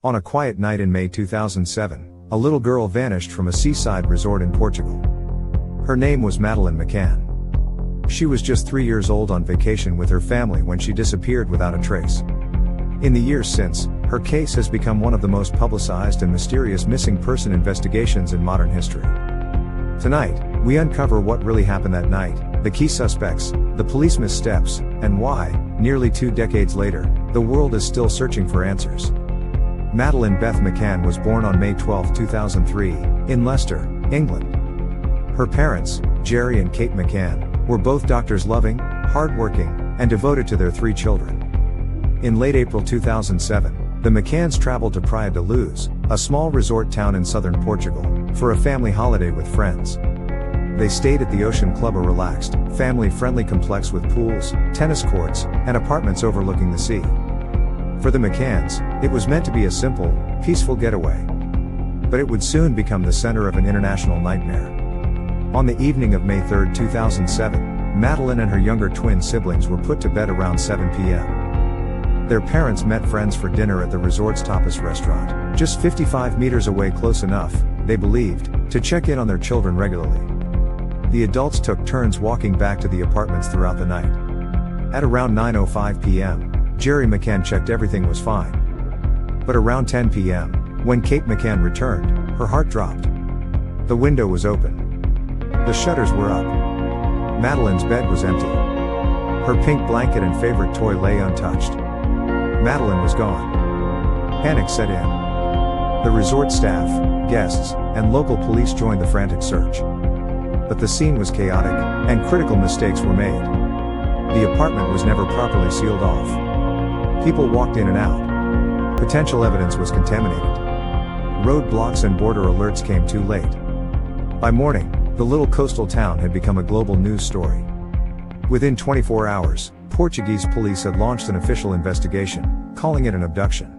On a quiet night in May 2007, a little girl vanished from a seaside resort in Portugal. Her name was Madeleine McCann. She was just 3 years old on vacation with her family when she disappeared without a trace. In the years since, her case has become one of the most publicized and mysterious missing person investigations in modern history. Tonight, we uncover what really happened that night, the key suspects, the police missteps, and why, nearly 2 decades later, the world is still searching for answers. Madeleine Beth McCann was born on May 12, 2003, in Leicester, England. Her parents, Jerry and Kate McCann, were both doctors, loving, hardworking, and devoted to their 3 children. In late April 2007, the McCanns traveled to Praia da Luz, a small resort town in southern Portugal, for a family holiday with friends. They stayed at the Ocean Club, a relaxed, family-friendly complex with pools, tennis courts, and apartments overlooking the sea. For the McCanns, it was meant to be a simple, peaceful getaway. But it would soon become the center of an international nightmare. On the evening of May 3, 2007, Madeleine and her younger twin siblings were put to bed around 7 p.m. Their parents met friends for dinner at the resort's tapas restaurant, just 55 meters away, close enough, they believed, to check in on their children regularly. The adults took turns walking back to the apartments throughout the night. At around 9:05 p.m., Jerry McCann checked everything was fine. But around 10 p.m., when Kate McCann returned, her heart dropped. The window was open. The shutters were up. Madeleine's bed was empty. Her pink blanket and favorite toy lay untouched. Madeleine was gone. Panic set in. The resort staff, guests, and local police joined the frantic search. But the scene was chaotic, and critical mistakes were made. The apartment was never properly sealed off. People walked in and out. Potential evidence was contaminated. Roadblocks and border alerts came too late. By morning, the little coastal town had become a global news story. Within 24 hours, Portuguese police had launched an official investigation, calling it an abduction.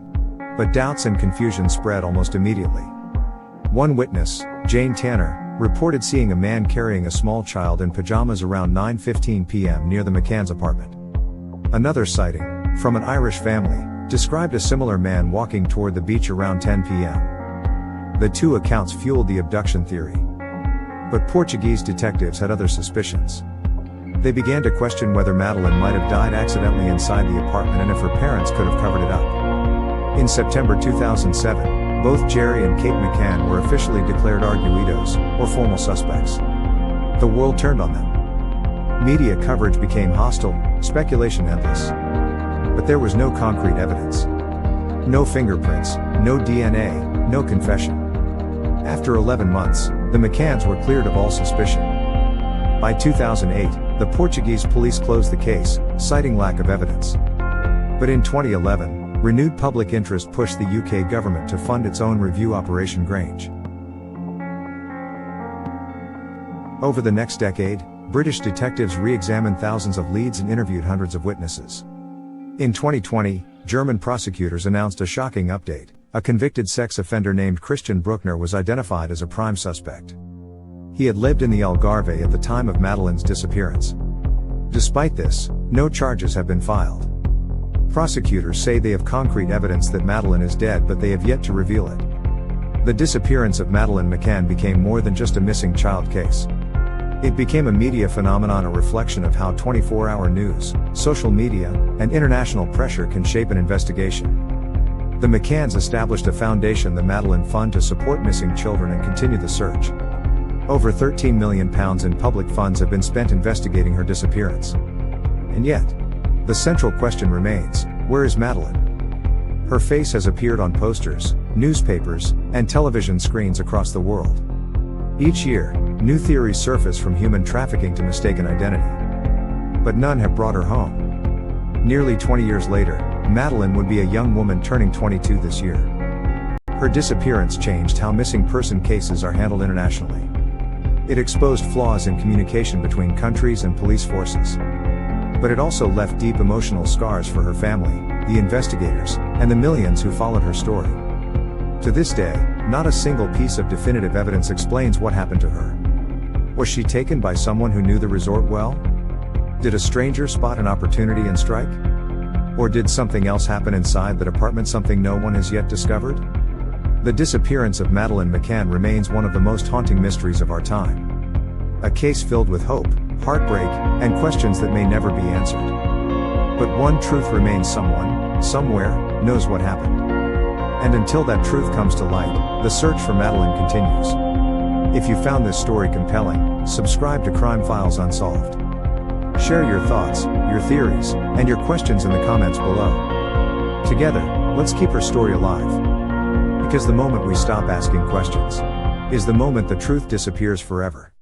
But doubts and confusion spread almost immediately. One witness, Jane Tanner, reported seeing a man carrying a small child in pajamas around 9:15 p.m. near the McCann's apartment. Another sighting, from an Irish family, described a similar man walking toward the beach around 10 p.m. The 2 accounts fueled the abduction theory. But Portuguese detectives had other suspicions. They began to question whether Madeleine might have died accidentally inside the apartment and if her parents could have covered it up. In September 2007, both Jerry and Kate McCann were officially declared arguidos, or formal suspects. The world turned on them. Media coverage became hostile, speculation endless. But there was no concrete evidence. No fingerprints, no DNA, no confession. After 11 months, the McCanns were cleared of all suspicion. By 2008, the Portuguese police closed the case, citing lack of evidence. But in 2011, renewed public interest pushed the UK government to fund its own review Operation Grange. Over the next decade, British detectives re-examined thousands of leads and interviewed hundreds of witnesses. In 2020, German prosecutors announced a shocking update. A convicted sex offender named Christian Bruckner was identified as a prime suspect. He had lived in the Algarve at the time of Madeleine's disappearance. Despite this, no charges have been filed. Prosecutors say they have concrete evidence that Madeleine is dead, but they have yet to reveal it. The disappearance of Madeleine McCann became more than just a missing child case. It became a media phenomenon, a reflection of how 24-hour news, social media, and international pressure can shape an investigation. The McCanns established a foundation, the Madeleine Fund, to support missing children and continue the search. Over £13 million in public funds have been spent investigating her disappearance. And yet, the central question remains: where is Madeleine? Her face has appeared on posters, newspapers, and television screens across the world. Each year, new theories surface, from human trafficking to mistaken identity. But none have brought her home. Nearly 20 years later, Madeleine would be a young woman turning 22 this year. Her disappearance changed how missing person cases are handled internationally. It exposed flaws in communication between countries and police forces. But it also left deep emotional scars for her family, the investigators, and the millions who followed her story. To this day, not a single piece of definitive evidence explains what happened to her. Was she taken by someone who knew the resort well? Did a stranger spot an opportunity and strike? Or did something else happen inside that apartment, something no one has yet discovered? The disappearance of Madeleine McCann remains one of the most haunting mysteries of our time. A case filled with hope, heartbreak, and questions that may never be answered. But one truth remains: someone, somewhere, knows what happened. And until that truth comes to light, the search for Madeleine continues. If you found this story compelling, subscribe to Crime Files Unsolved. Share your thoughts, your theories, and your questions in the comments below. Together, let's keep her story alive. Because the moment we stop asking questions is the moment the truth disappears forever.